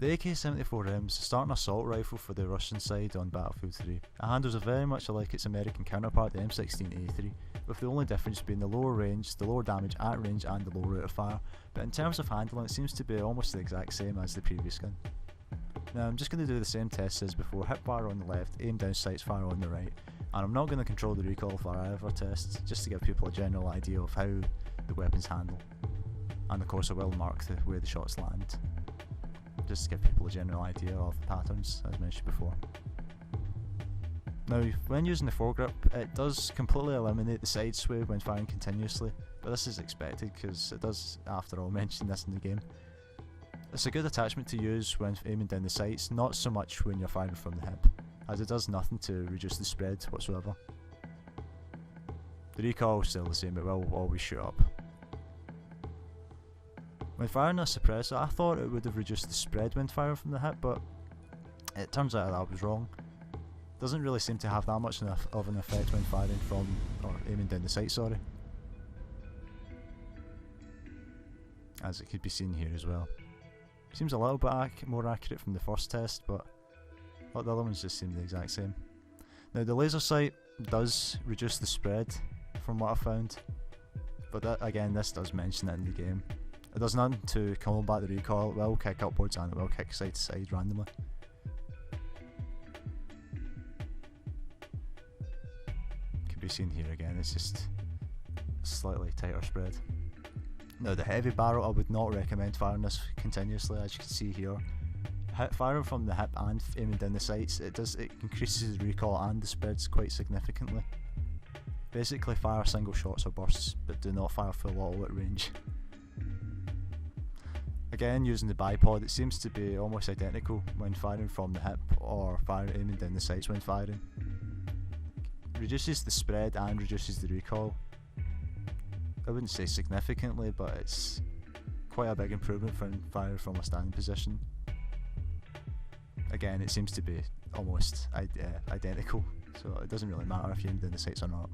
The AK-74M is a starting assault rifle for the Russian side on Battlefield 3. It handles are very much like its American counterpart, the M16A3, with the only difference being the lower range, the lower damage at range and the low rate of fire, but in terms of handling it seems to be almost the exact same as the previous gun. Now I'm just going to do the same tests as before, hip fire on the left, aim down sights fire on the right, and I'm not going to control the recoil fire either test, just to give people a general idea of how the weapons handle. And of course I will mark where the shots land, just to give people a general idea of the patterns as mentioned before. Now when using the foregrip, it does completely eliminate the side sway when firing continuously, but this is expected because it does after all mention this in the game. It's a good attachment to use when aiming down the sights, not so much when you're firing from the hip, as it does nothing to reduce the spread whatsoever. The recoil is still the same, it will always shoot up. When firing a suppressor, I thought it would have reduced the spread when firing from the hip, but it turns out I was wrong. Doesn't really seem to have that much of an effect when firing from, or aiming down the sight, sorry. As it could be seen here as well. Seems a little bit more accurate from the first test, but the other ones just seem the exact same. Now the laser sight does reduce the spread from what I found, but that, again, this does mention it in the game. It does nothing to combat the recoil, it will kick upwards and it will kick side to side randomly. Can be seen here again, it's just slightly tighter spread. Now the heavy barrel, I would not recommend firing this continuously, as you can see here. Firing from the hip and aiming down the sights, it increases the recoil and the spreads quite significantly. Basically fire single shots or bursts, but do not fire full auto at range. Again, using the bipod, it seems to be almost identical when firing from the hip or aiming down the sights when firing. Reduces the spread and reduces the recoil. I wouldn't say significantly, but it's quite a big improvement from firing from a standing position. Again, it seems to be almost identical, so it doesn't really matter if you aim down the sights or not.